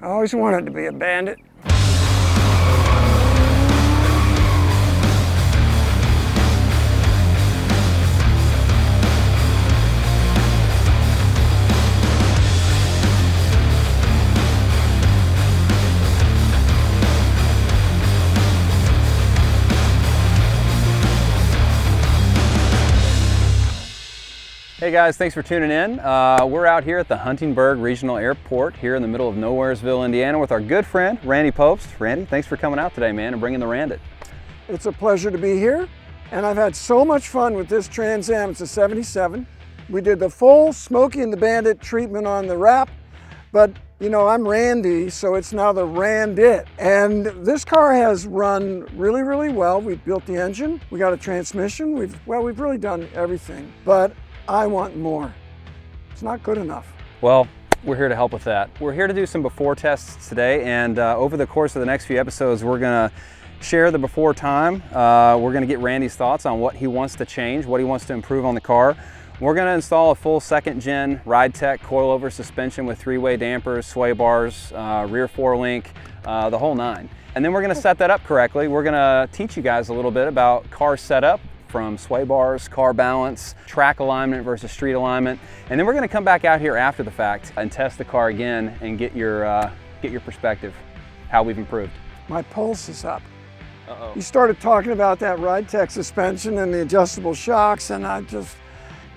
I always wanted to be a bandit. Hey guys, thanks for tuning in. We're out here at the Huntingburg Regional Airport here in the middle of Nowheresville, Indiana with our good friend, Randy Pobst. Randy, thanks for coming out today, man, and bringing the Randit. It's a pleasure to be here, and I've had so much fun with this Trans Am. It's a 77. We did the full Smokey and the Bandit treatment on the wrap, but you know, I'm Randy, so it's now the Randit. And this car has run really, really well. We've built the engine, we got a transmission, we've really done everything, but I want more. It's not good enough. Well, we're here to help with that. We're here to do some before tests today, and over the course of the next few episodes, we're gonna share the before time. We're gonna get Randy's thoughts on what he wants to change, what he wants to improve on the car. We're gonna install a full second gen Ridetech coilover suspension with 3-way dampers, sway bars, rear 4-link, the whole nine. And then we're gonna set that up correctly. We're gonna teach you guys a little bit about car setup, from sway bars, car balance, track alignment versus street alignment. And then we're gonna come back out here after the fact and test the car again and get your perspective, how we've improved. My pulse is up. Uh-oh. You started talking about that Ridetech suspension and the adjustable shocks, and I just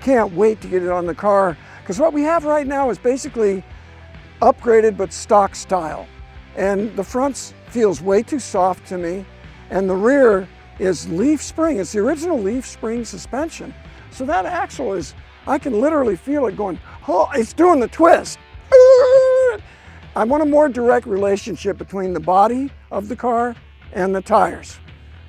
can't wait to get it on the car. Because what we have right now is basically upgraded but stock style. And the front feels way too soft to me, and the rear is leaf spring. It's the original leaf spring suspension. So that axle is, I can literally feel it going, oh, it's doing the twist. I want a more direct relationship between the body of the car and the tires,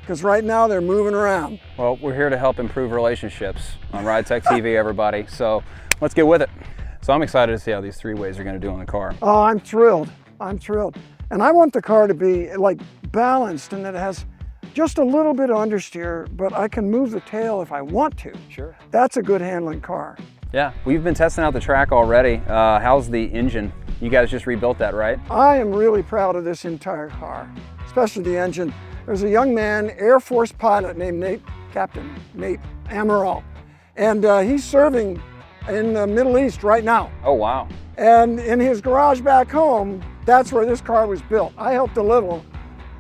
because right now they're moving around. Well, we're here to help improve relationships on Ridetech TV, everybody. So let's get with it. So I'm excited to see how these 3-ways are gonna do on the car. Oh, I'm thrilled. I'm thrilled. And I want the car to be like balanced, and that it has just a little bit of understeer, but I can move the tail if I want to. Sure. That's a good handling car. Yeah, we've been testing out the track already. How's the engine? You guys just rebuilt that, right? I am really proud of this entire car, especially the engine. There's a young man, Air Force pilot named Captain Nate Amaral, and he's serving in the Middle East right now. Oh, wow. And in his garage back home, that's where this car was built. I helped a little,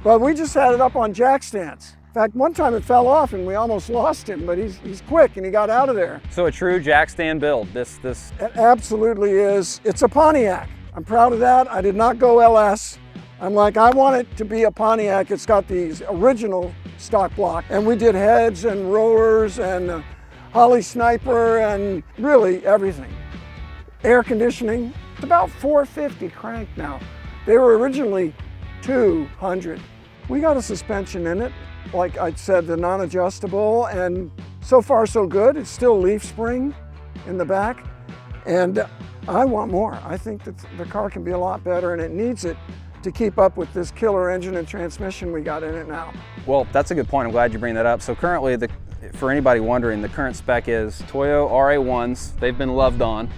but we just had it up on jack stands. In fact, one time it fell off and we almost lost him, but he's quick and he got out of there. So a true jack stand build, this. It absolutely is. It's a Pontiac. I'm proud of that. I did not go LS. I'm like, I want it to be a Pontiac. It's got these original stock block. And we did heads and rollers and Holly Sniper and really everything. Air conditioning, it's about 450 crank now. They were originally 200. We got a suspension in it, like I said, the non-adjustable, and so far so good. It's still leaf spring in the back, and I want more. I think that the car can be a lot better, and it needs it to keep up with this killer engine and transmission we got in it now. Well, that's a good point. I'm glad you bring that up. So currently, for anybody wondering, the current spec is Toyo RA1s. They've been loved on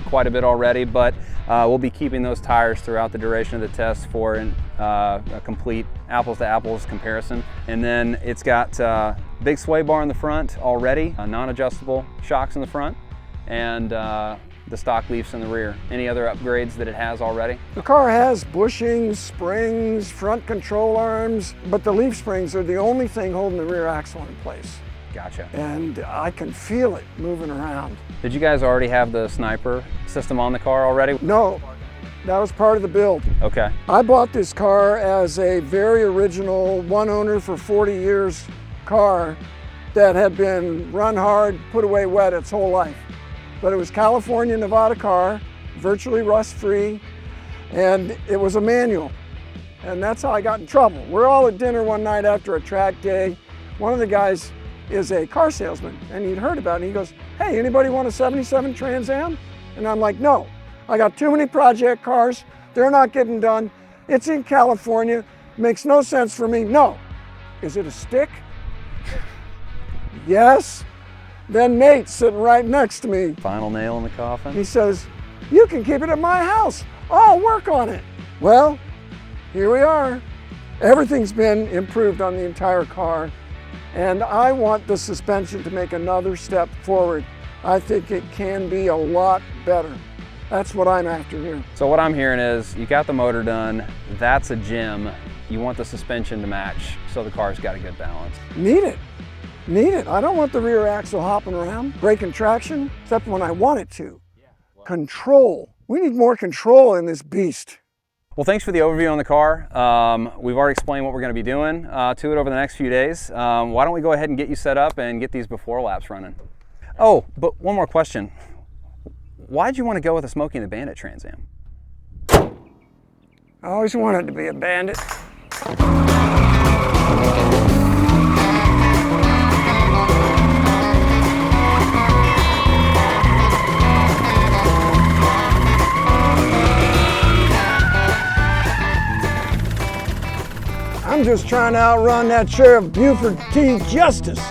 quite a bit already, but we'll be keeping those tires throughout the duration of the test for a complete apples to apples comparison. And then it's got big sway bar in the front already, non-adjustable shocks in the front, and the stock leafs in the rear. Any other upgrades that it has already? The car has bushings, springs, front control arms, but the leaf springs are the only thing holding the rear axle in place. Gotcha. And I can feel it moving around. Did you guys already have the sniper system on the car already? No, that was part of the build. Okay. I bought this car as a very original, one owner for 40 years car that had been run hard, put away wet its whole life. But it was California, Nevada car, virtually rust-free, and it was a manual. And that's how I got in trouble. We're all at dinner one night after a track day. One of the guys is a car salesman, and he'd heard about it. He goes, hey, anybody want a 77 Trans Am? And I'm like, no, I got too many project cars. They're not getting done. It's in California. Makes no sense for me. No. Is it a stick? Yes. Then Nate's sitting right next to me. Final nail in the coffin. He says, you can keep it at my house. I'll work on it. Well, here we are. Everything's been improved on the entire car, and I want the suspension to make another step forward. I think it can be a lot better. That's what I'm after here. So what I'm hearing is you got the motor done, that's a gem. You want the suspension to match, so the car's got a good balance. Need it. Need it. I don't want the rear axle hopping around, breaking traction, except when I want it to. Control. We need more control in this beast. Well, thanks for the overview on the car. We've already explained what we're going to be doing to it over the next few days. Why don't we go ahead and get you set up and get these before laps running? Oh, but one more question. Why'd you want to go with a Smokey and the Bandit Trans Am? I always wanted to be a bandit. I'm just trying to outrun that Sheriff Buford T. Justice.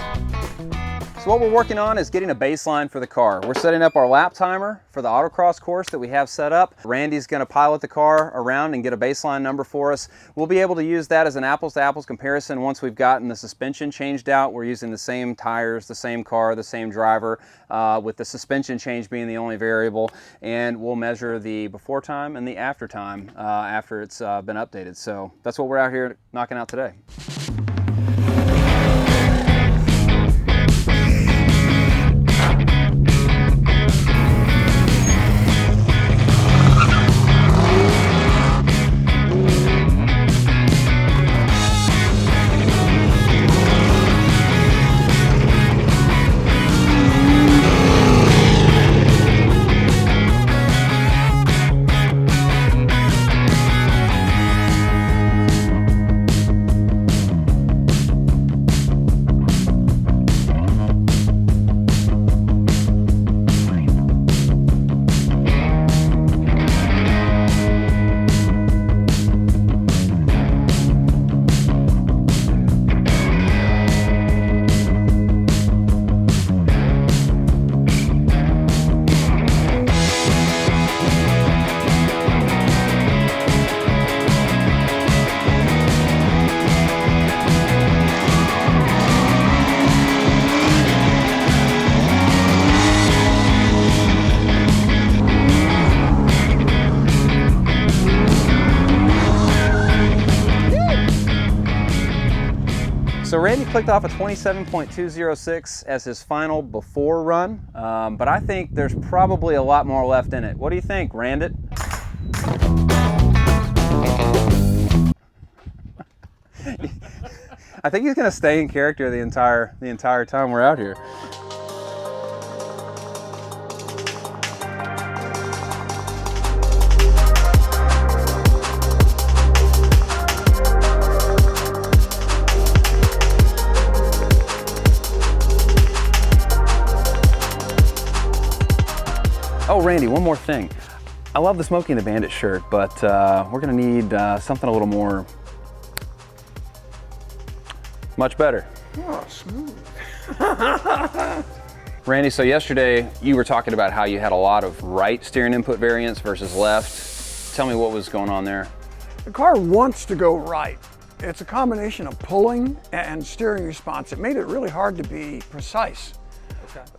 So what we're working on is getting a baseline for the car. We're setting up our lap timer for the autocross course that we have set up. Randy's going to pilot the car around and get a baseline number for us. We'll be able to use that as an apples to apples comparison once we've gotten the suspension changed out. We're using the same tires, the same car, the same driver, with the suspension change being the only variable. And we'll measure the before time and the after time after it's been updated. So that's what we're out here knocking out today. So Randy clicked off a 27.206 as his final before run, but I think there's probably a lot more left in it. What do you think, Randit? I think he's going to stay in character the entire time we're out here. Oh, Randy, one more thing. I love the Smokey and the Bandit shirt, but we're gonna need something a little more, much better. Oh, smooth. Randy, so yesterday you were talking about how you had a lot of right steering input variance versus left. Tell me what was going on there. The car wants to go right. It's a combination of pulling and steering response. It made it really hard to be precise.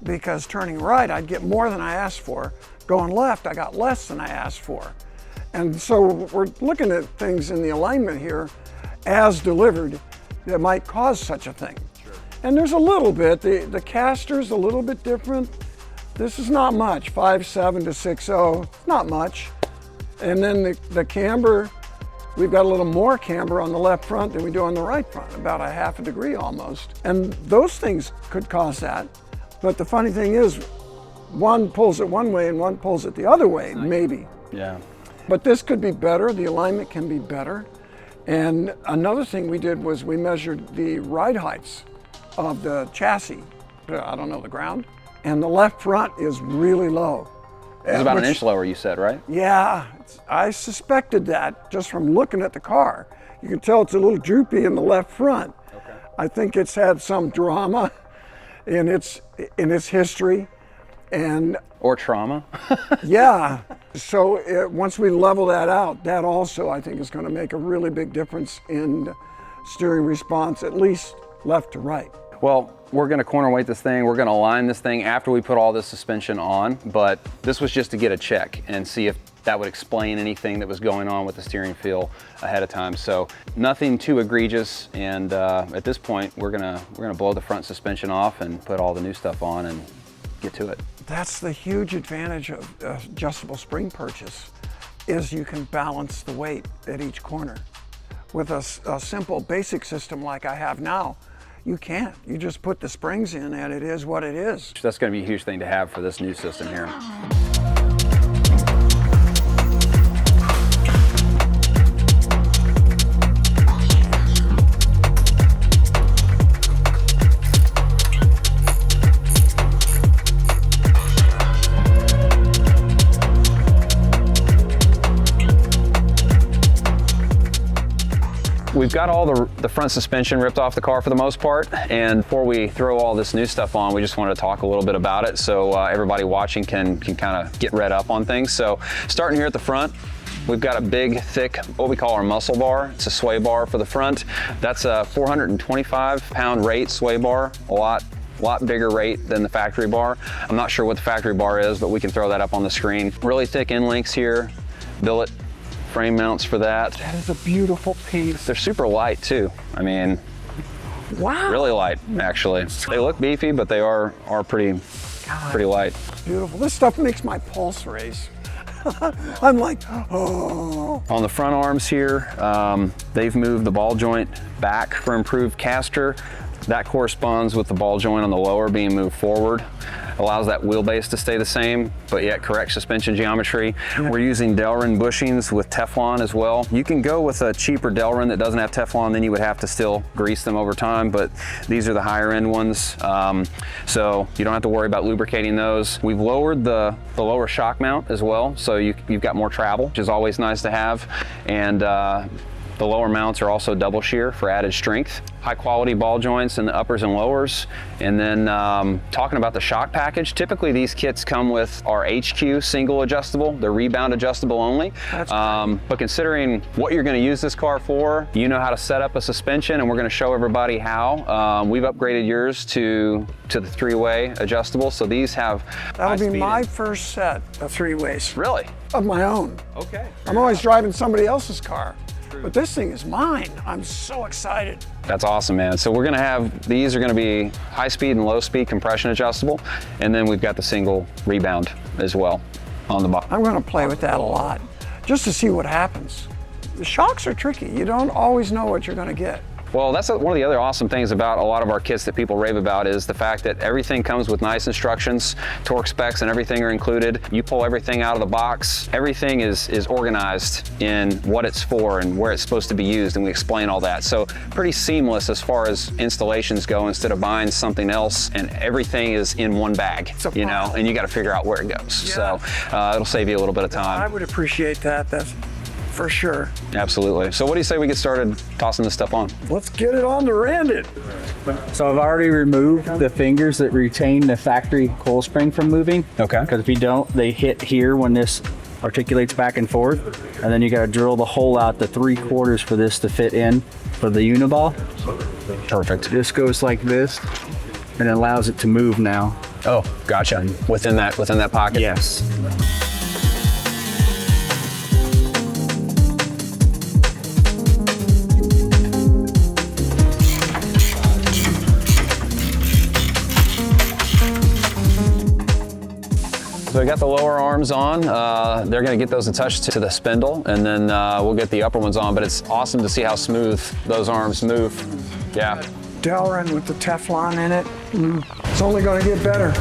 Because turning right, I'd get more than I asked for. Going left, I got less than I asked for. And so we're looking at things in the alignment here as delivered that might cause such a thing. Sure. And there's a little bit, the caster's a little bit different. This is not much, 5.7 to 6.0, not much. And then the camber, we've got a little more camber on the left front than we do on the right front, about a half a degree almost. And those things could cause that. But the funny thing is, one pulls it one way and one pulls it the other way, maybe. Yeah. But this could be better, the alignment can be better. And another thing we did was we measured the ride heights of the chassis, I don't know, the ground, and the left front is really low. It's about an inch lower, you said, right? Yeah, I suspected that just from looking at the car. You can tell it's a little droopy in the left front. Okay. I think it's had some drama in its history, And Or trauma. yeah, so once we level that out, that also I think is going to make a really big difference in steering response, at least left to right. Well, we're going to corner weight this thing. We're going to align this thing after we put all this suspension on, but this was just to get a check and see if that would explain anything that was going on with the steering feel ahead of time. So nothing too egregious, and at this point we're gonna blow the front suspension off and put all the new stuff on and get to it. That's the huge advantage of adjustable spring purchase, is you can balance the weight at each corner. With a simple basic system like I have now, you can't. You just put the springs in and it is what it is. That's going to be a huge thing to have for this new system here. We've got all the front suspension ripped off the car for the most part, and before we throw all this new stuff on, we just wanted to talk a little bit about it so everybody watching can kind of get read up on things. So starting here at the front, we've got a big, thick, what we call our muscle bar. It's a sway bar for the front. That's a 425-pound rate sway bar, a lot bigger rate than the factory bar. I'm not sure what the factory bar is, but we can throw that up on the screen. Really thick end links here, billet frame mounts for that. That is a beautiful piece. They're super light too. I mean, wow. Really light actually. They look beefy, but they are pretty light. Beautiful. This stuff makes my pulse race. I'm like, oh. On the front arms here, they've moved the ball joint back for improved caster. That corresponds with the ball joint on the lower being moved forward. Allows that wheelbase to stay the same, but yet correct suspension geometry. Yeah. We're using Delrin bushings with Teflon as well. You can go with a cheaper Delrin that doesn't have Teflon, then you would have to still grease them over time, but these are the higher end ones. So you don't have to worry about lubricating those. We've lowered the lower shock mount as well, so you've got more travel, which is always nice to have. And the lower mounts are also double shear for added strength. High quality ball joints in the uppers and lowers. And then talking about the shock package, typically these kits come with our HQ single adjustable, the rebound adjustable only. But considering what you're gonna use this car for, you know how to set up a suspension, and we're gonna show everybody how. We've upgraded yours to the three-way adjustable, so these have That'll be my first set of three-ways. Really? Of my own. Okay. I'm always driving somebody else's car. But this thing is mine. I'm so excited. That's awesome, man. So we're gonna have, these are gonna be high speed and low speed compression adjustable. And then we've got the single rebound as well on the bottom. I'm gonna play with that a lot, just to see what happens. The shocks are tricky. You don't always know what you're gonna get. Well, that's one of the other awesome things about a lot of our kits that people rave about is the fact that everything comes with nice instructions, torque specs and everything are included. You pull everything out of the box. Everything is organized in what it's for and where it's supposed to be used, and we explain all that. So pretty seamless as far as installations go, instead of buying something else and everything is in one bag, you know, and you got to figure out where it goes. Yeah. So it'll save you a little bit of time. I would appreciate that. That's for sure. Absolutely. So what do you say we get started tossing this stuff on? Let's get it on to Randit. So I've already removed the fingers that retain the factory coil spring from moving. Okay. Because if you don't, they hit here when this articulates back and forth. And then you got to drill the hole out the 3/4 for this to fit in for the uniball. Perfect. This goes like this and it allows it to move now. Oh, gotcha. Within that pocket? Yes. So we got the lower arms on. They're gonna get those attached to the spindle, and then we'll get the upper ones on, but it's awesome to see how smooth those arms move. Yeah. Delrin with the Teflon in it. It's only gonna get better.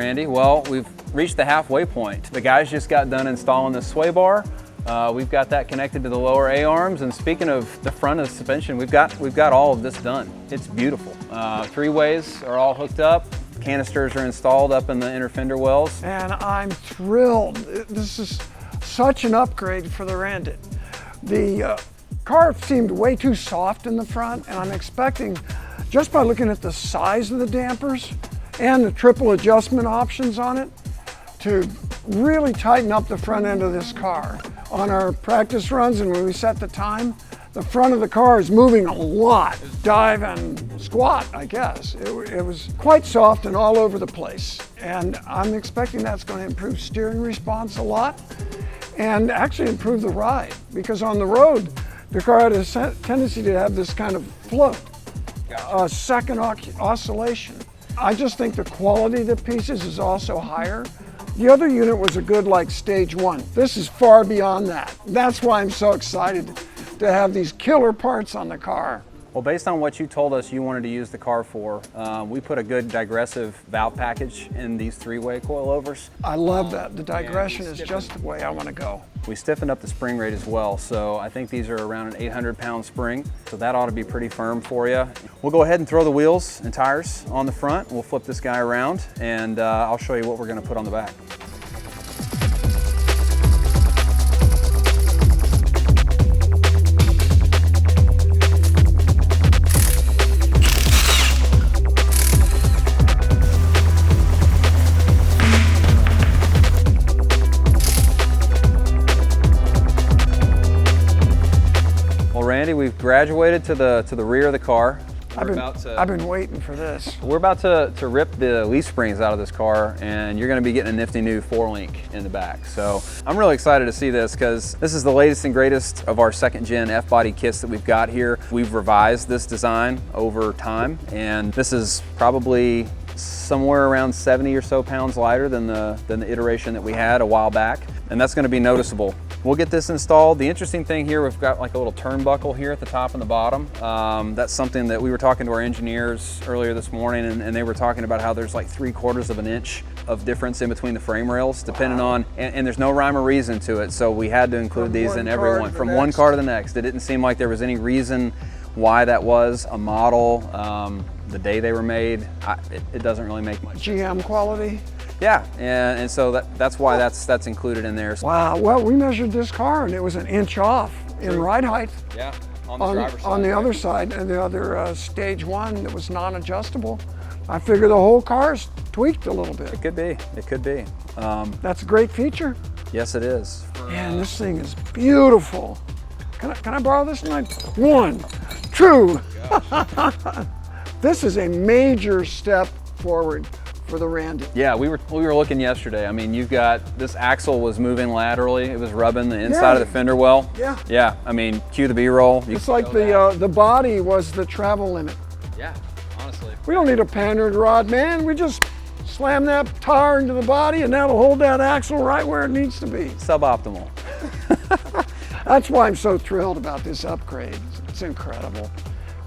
Randy. Well, we've reached the halfway point. The guys just got done installing the sway bar. We've got that connected to the lower A-arms, and speaking of the front of the suspension, we've got all of this done. It's beautiful. Three-ways are all hooked up. Canisters are installed up in the inner fender wells. And I'm thrilled. This is such an upgrade for the Randy. The car seemed way too soft in the front, and I'm expecting, just by looking at the size of the dampers and the triple adjustment options on it, to really tighten up the front end of this car. On our practice runs and when we set the time, the front of the car is moving a lot. Dive and squat, I guess. It was quite soft and all over the place. And I'm expecting that's going to improve steering response a lot and actually improve the ride, because on the road, the car had a tendency to have this kind of float, a second oscillation. I just think the quality of the pieces is also higher. The other unit was a good, like, stage one. This is far beyond that. That's why I'm so excited to have these killer parts on the car. Well, based on what you told us you wanted to use the car for, we put a good digressive valve package in these three-way coilovers. I love that. The digression is just the way I want to go. We stiffened up the spring rate as well, so I think these are around an 800-pound spring, so that ought to be pretty firm for you. We'll go ahead and throw the wheels and tires on the front. We'll flip this guy around, and I'll show you what we're going to put on the back. Randy, we've graduated to the rear of the car. I've been waiting for this. We're about to rip the leaf springs out of this car, and you're going to be getting a nifty new 4-link in the back. So I'm really excited to see this, because this is the latest and greatest of our second-gen F-body kits that we've got here. We've revised this design over time, and this is probably somewhere around 70 or so pounds lighter than the iteration that we had a while back, and that's going to be noticeable. We'll get this installed. The interesting thing here, we've got like a little turnbuckle here at the top and the bottom. That's something that we were talking to our engineers earlier this morning, and they were talking about how there's like 3/4 of an inch of difference in between the frame rails, depending on, and there's no rhyme or reason to it, so we had to include these in every one, from one car to the next. It didn't seem like there was any reason why that was a model, the day they were made. It doesn't really make much sense. GM quality? Yeah, and so that's why that's included in there. Wow, well, we measured this car and it was an inch off in ride height. Yeah, on the driver's side. On the other side, and the other stage one that was non-adjustable. I figure the whole car's tweaked a little bit. It could be, it could be. That's a great feature. Yes, it is. Man, this thing is beautiful. Can I borrow this tonight? 1, 2. This is a major step forward for the Randy. Yeah, we were looking yesterday. I mean, you've got, this axle was moving laterally. It was rubbing the inside of the fender well. Yeah. Yeah, I mean, cue the B-roll. It's like the body was the travel limit. Yeah, honestly. We don't need a panhard rod, man. We just slam that tire into the body and that'll hold that axle right where it needs to be. Suboptimal. That's why I'm so thrilled about this upgrade. It's incredible.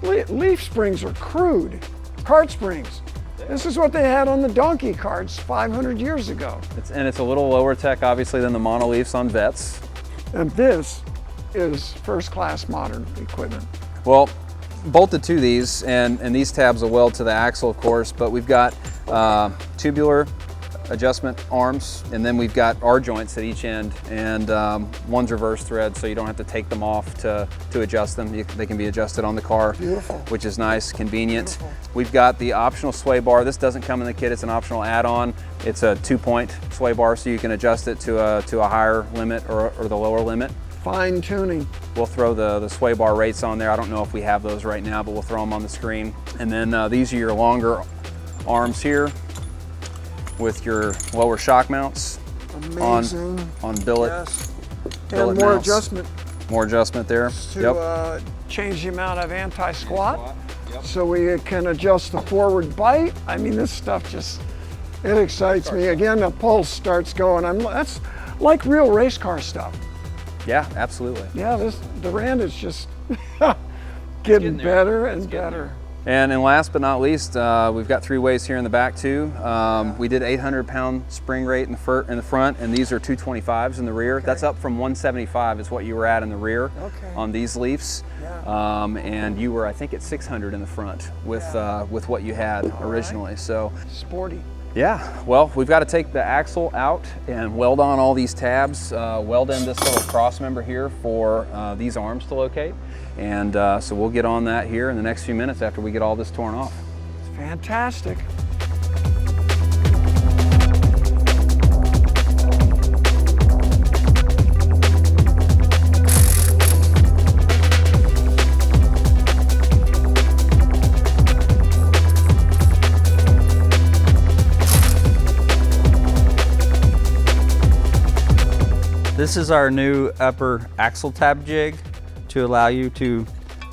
Leaf springs are crude. Cart springs. This is what they had on the donkey carts 500 years ago. It's a little lower tech, obviously, than the monoleafs on Vets. And this is first-class modern equipment. Well, bolted to these, and these tabs will weld to the axle, of course, but we've got tubular adjustment arms, and then we've got R-joints at each end, and one's reverse thread, so you don't have to take them off to adjust them. They can be adjusted on the car. Beautiful. Which is nice, convenient. Beautiful. We've got the optional sway bar. This doesn't come in the kit, it's an optional add-on. It's a 2-point sway bar, so you can adjust it to a higher limit or the lower limit. Fine tuning. We'll throw the sway bar rates on there. I don't know if we have those right now, but we'll throw them on the screen. And then these are your longer arms here with your lower shock mounts. Amazing. on billet. Yes. Billet and more mounts. adjustment. More adjustment there. To change the amount of anti-squat. So we can adjust the forward bite. I mean, this stuff just, it excites me. Again, the pulse starts going. That's like real race car stuff. Yeah, absolutely. Yeah, the Rand is just getting better and better. And then last but not least, we've got 3 ways here in the back too. We did 800-pound spring rate in the front, and these are 225s in the rear. Okay. That's up from 175 is what you were at in the rear on these Leafs. Yeah. And you were, I think, at 600 in the front with what you had originally. So sporty. Yeah, well, we've got to take the axle out and weld on all these tabs, weld in this little cross member here for these arms to locate. And so we'll get on that here in the next few minutes after we get all this torn off. It's fantastic. This is our new upper axle tab jig to allow you to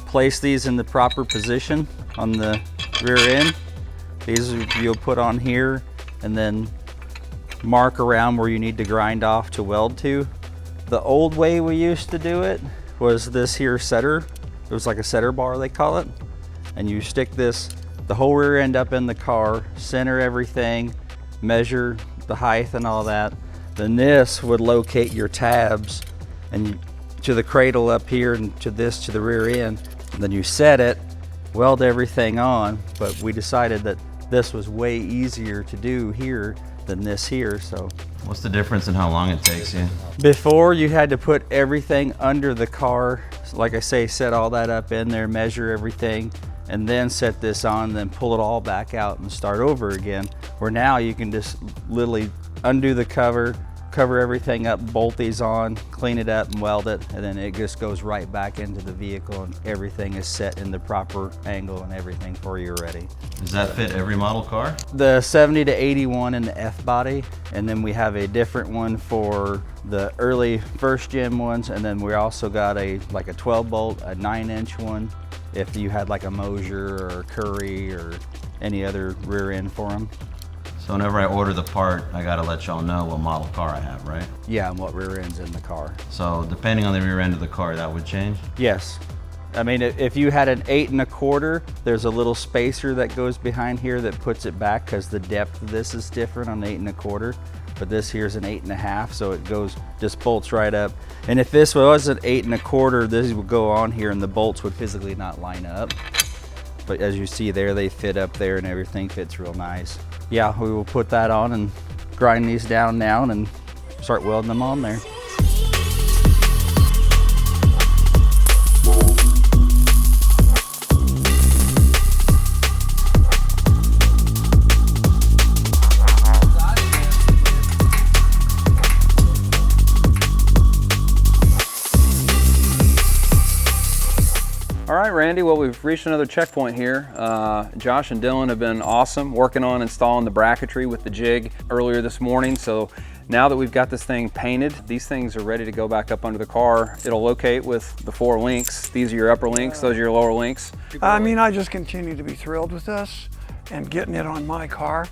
place these in the proper position on the rear end. These you'll put on here and then mark around where you need to grind off to weld to. The old way we used to do it was this here setter. It was like a setter bar, they call it. And you stick the whole rear end up in the car, center everything, measure the height and all that. Then this would locate your tabs and to the cradle up here and to the rear end. And then you set it, weld everything on, but we decided that this was way easier to do here than this here. So what's the difference in how long it takes you? Before, you had to put everything under the car, like I say, set all that up in there, measure everything, and then set this on, then pull it all back out and start over again. Where now you can just literally undo the cover everything up, bolt these on, clean it up and weld it, and then it just goes right back into the vehicle and everything is set in the proper angle and everything for you ready. Does that fit every model car? The 70 to 81 in the F body, and then we have a different one for the early first gen ones, and then we also got like a 12 bolt, a 9-inch one if you had like a Mosier or a Curry or any other rear end for them. So whenever I order the part, I gotta let y'all know what model car I have, right? Yeah, and what rear end's in the car. So depending on the rear end of the car, that would change? Yes. I mean, if you had an 8 1/4, there's a little spacer that goes behind here that puts it back because the depth of this is different on 8 1/4. But this here's an 8 1/2, so it just bolts right up. And if this was an 8 1/4, this would go on here and the bolts would physically not line up. But as you see there, they fit up there and everything fits real nice. Yeah, we will put that on and grind these down now and start welding them on there. All right, Randy, well, we've reached another checkpoint here. Josh and Dylan have been awesome working on installing the bracketry with the jig earlier this morning. So now that we've got this thing painted, these things are ready to go back up under the car. It'll locate with the 4 links. These are your upper links, those are your lower links. I mean, I just continue to be thrilled with this and getting it on my car,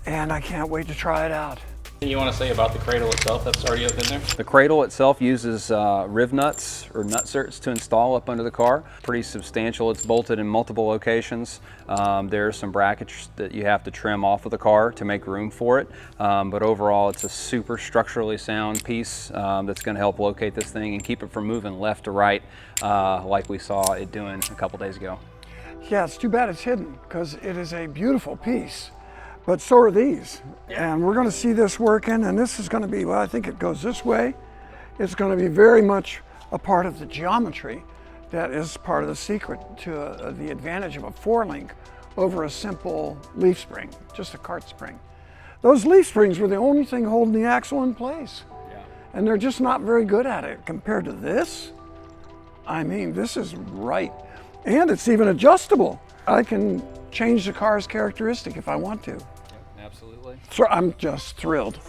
and I can't wait to try it out. Anything you want to say about the cradle itself that's already up in there? The cradle itself uses riv nuts or nut certs to install up under the car. Pretty substantial. It's bolted in multiple locations. There are some brackets that you have to trim off of the car to make room for it. But overall, it's a super structurally sound piece that's going to help locate this thing and keep it from moving left to right like we saw it doing a couple days ago. Yeah, it's too bad it's hidden because it is a beautiful piece. But so are these. And we're going to see this working, and this is going to be, well, I think it goes this way. It's going to be very much a part of the geometry that is part of the secret to the advantage of a 4-link over a simple leaf spring, just a cart spring. Those leaf springs were the only thing holding the axle in place. Yeah. And they're just not very good at it compared to this. I mean, this is right. And it's even adjustable. I can change the car's characteristic if I want to. Absolutely. So I'm just thrilled.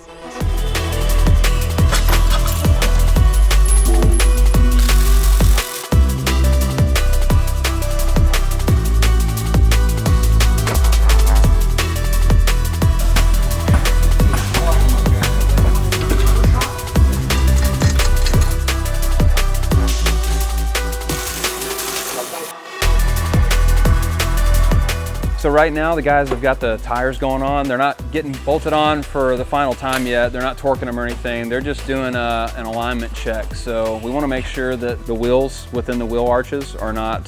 right now the guys have got the tires going on. They're not getting bolted on for the final time yet. They're not torquing them or anything. They're just doing an alignment check. So we want to make sure that the wheels within the wheel arches are not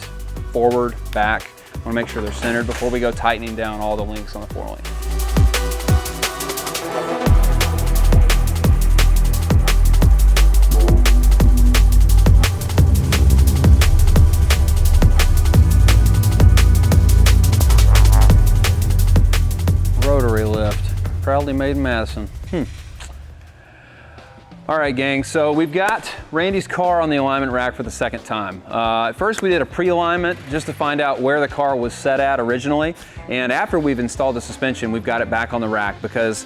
forward, back. We want to make sure they're centered before we go tightening down all the links on the 4-link. Rotary lift, proudly made in Madison. All right, gang, so we've got Randy's car on the alignment rack for the second time. At first we did a pre-alignment just to find out where the car was set at originally, and after we've installed the suspension, we've got it back on the rack, because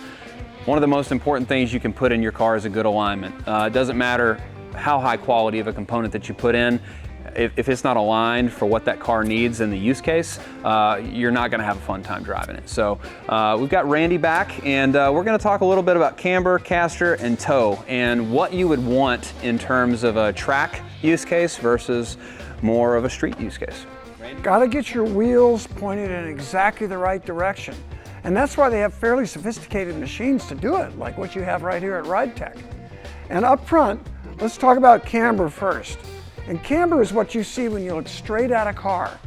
one of the most important things you can put in your car is a good alignment. It doesn't matter how high quality of a component that you put in. If it's not aligned for what that car needs in the use case, you're not gonna have a fun time driving it. So we've got Randy back, and we're gonna talk a little bit about camber, caster, and toe, and what you would want in terms of a track use case versus more of a street use case. Got to get your wheels pointed in exactly the right direction. And that's why they have fairly sophisticated machines to do it, like what you have right here at Ridetech. And up front, let's talk about camber first. And camber is what you see when you look straight at a car.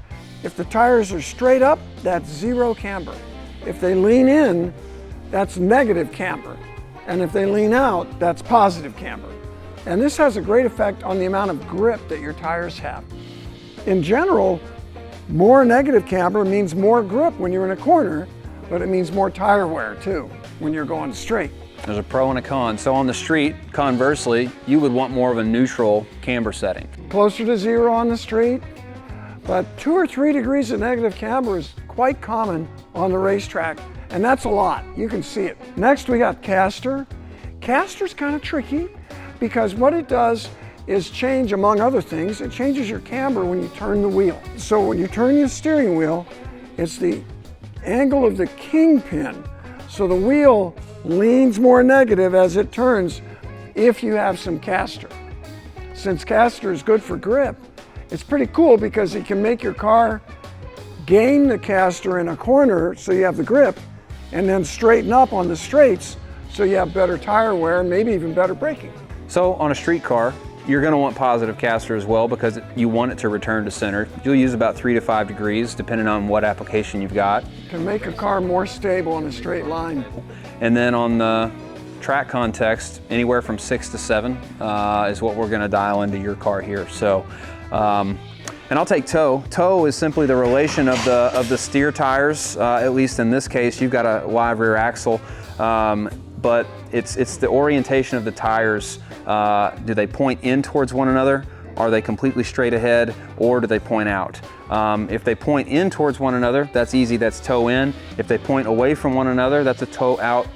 If the tires are straight up, that's zero camber. If they lean in, that's negative camber. And if they lean out, that's positive camber. And this has a great effect on the amount of grip that your tires have. In general, more negative camber means more grip when you're in a corner, but it means more tire wear too when you're going straight. There's a pro and a con. So on the street, conversely, you would want more of a neutral camber setting. Closer to zero on the street, but 2 or 3 degrees of negative camber is quite common on the racetrack, and that's a lot. You can see it. Next, we got caster. Caster's kind of tricky because what it does is change, among other things, it changes your camber when you turn the wheel. So when you turn your steering wheel, it's the angle of the kingpin. So the wheel leans more negative as it turns if you have some caster. Since caster is good for grip, it's pretty cool because it can make your car gain the caster in a corner so you have the grip, and then straighten up on the straights so you have better tire wear and maybe even better braking. So on a street car, you're going to want positive caster as well because you want it to return to center. You'll use about 3 to 5 degrees depending on what application you've got. To make a car more stable in a straight line. And then on the track context, anywhere from 6 to 7 is what we're going to dial into your car here. So, and I'll take toe. Toe is simply the relation of the steer tires. At least in this case, you've got a live rear axle, but it's the orientation of the tires. Do they point in towards one another? Are they completely straight ahead, or do they point out? If they point in towards one another, that's easy, that's toe in. If they point away from one another, that's a toe out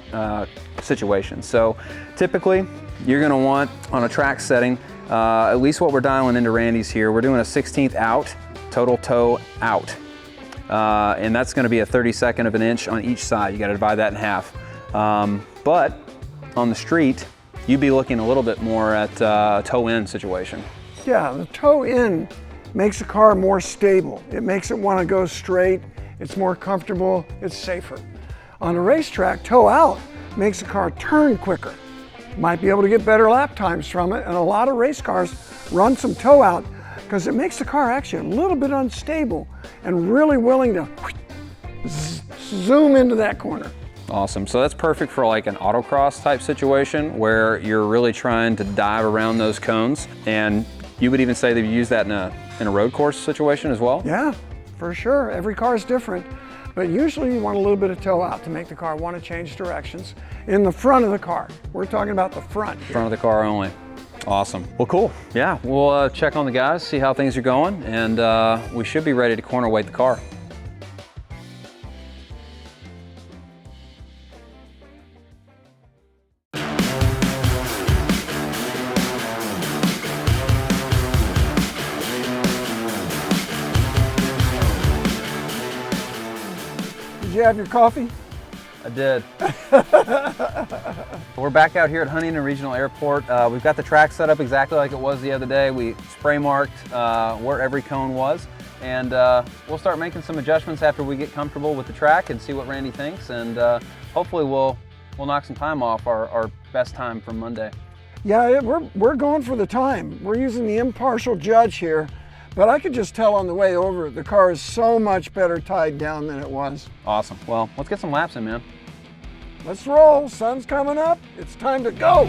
situation. So typically, you're gonna want, on a track setting, at least what we're dialing into Randy's here, we're doing a 1/16 out, total toe out. And that's gonna be a 32nd of an inch on each side. You gotta divide that in half. But on the street, you'd be looking a little bit more at a toe in situation. Yeah, the toe in makes the car more stable. It makes it want to go straight. It's more comfortable. It's safer. On a racetrack, toe out makes the car turn quicker. Might be able to get better lap times from it, and a lot of race cars run some toe out because it makes the car actually a little bit unstable and really willing to zoom into that corner. Awesome. So that's perfect for like an autocross type situation where you're really trying to dive around those cones. And you would even say that you use that in a road course situation as well? Yeah, for sure. Every car is different, but usually you want a little bit of toe out to make the car want to change directions in the front of the car. We're talking about the front here. Front of the car only. Awesome. Well, cool. Yeah, we'll check on the guys, see how things are going, and we should be ready to corner weight the car. Did you have your coffee? I did. We're back out here at Huntington Regional Airport. We've got the track set up exactly like it was the other day. We spray marked where every cone was, and we'll start making some adjustments after we get comfortable with the track and see what Randy thinks, and hopefully we'll knock some time off our best time from Monday. Yeah, we're going for the time. We're using the impartial judge here, but I could just tell on the way over, the car is so much better tied down than it was. Awesome. Well, let's get some laps in, man. Let's roll, sun's coming up, it's time to go.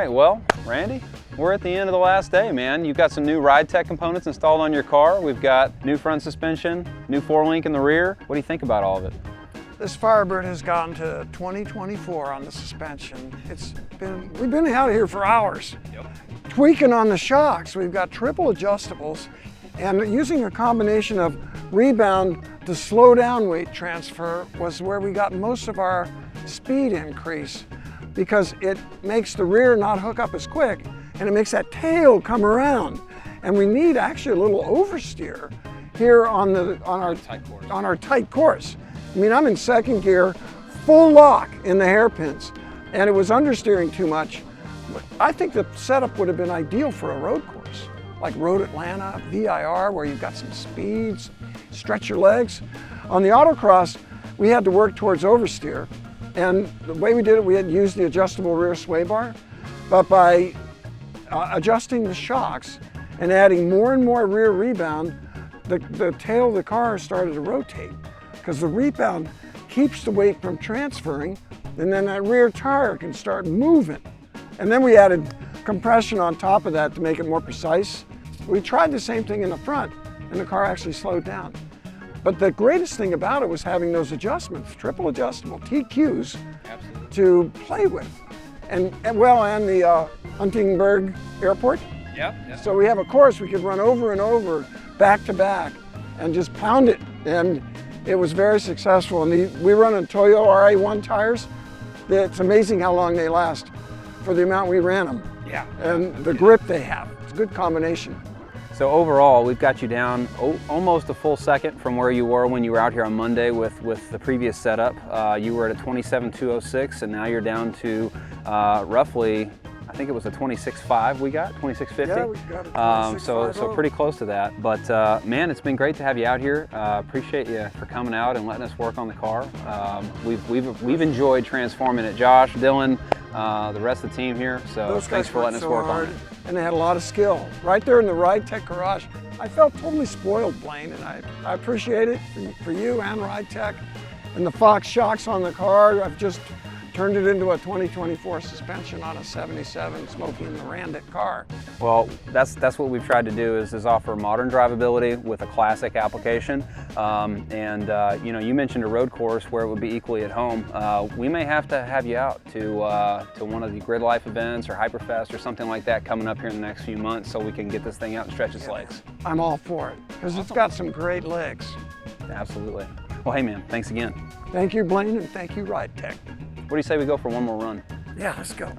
Well, Randy, we're at the end of the last day, man. You've got some new Ridetech components installed on your car. We've got new front suspension, new 4-link in the rear. What do you think about all of it? This Firebird has gotten to 2024 on the suspension. We've been out here for hours. Yep. Tweaking on the shocks. We've got triple adjustables and using a combination of rebound to slow down weight transfer was where we got most of our speed increase, because it makes the rear not hook up as quick and it makes that tail come around. And we need actually a little oversteer here on our tight course. I mean, I'm in second gear, full lock in the hairpins, and it was understeering too much. I think the setup would have been ideal for a road course, like Road Atlanta, VIR, where you've got some speeds, stretch your legs. On the autocross, we had to work towards oversteer. And the way we did it, we had used the adjustable rear sway bar, but by adjusting the shocks and adding more and more rear rebound, the tail of the car started to rotate, because the rebound keeps the weight from transferring, and then that rear tire can start moving. And then we added compression on top of that to make it more precise. We tried the same thing in the front, and the car actually slowed down. But the greatest thing about it was having those adjustments, triple adjustable TQs, to play with. And the Huntingburg Airport. Yep. So we have a course we could run over and over, back to back, and just pound it. And it was very successful. And we run on Toyo RA1 tires. It's amazing how long they last for the amount we ran them. Yeah. And the grip they have. It's a good combination. So overall, we've got you down almost a full second from where you were when you were out here on Monday with the previous setup. You were at a 27.206, and now you're down to roughly, I think it was a 26.5 we got, 26.50. Yeah, we got a 26.50. So pretty close to that. But man, it's been great to have you out here. Appreciate you for coming out and letting us work on the car. We've enjoyed transforming it. Josh, Dylan, the rest of the team here. So thanks for letting us work on it. And they had a lot of skill. Right there in the Ridetech garage, I felt totally spoiled, Blaine, and I appreciate it for you and Ridetech. And the Fox shocks on the car, I've just turned it into a 2024 suspension on a 77 Smokey and the Randic car. Well, that's what we've tried to do is offer modern drivability with a classic application. You know, you mentioned a road course where it would be equally at home. We may have to have you out to one of the Grid Life events or Hyperfest or something like that coming up here in the next few months, so we can get this thing out and stretch its legs. I'm all for it, because it's got some great legs. Absolutely. Well, hey man, thanks again. Thank you, Blaine, and thank you, Ridetech. What do you say we go for one more run? Yeah, let's go.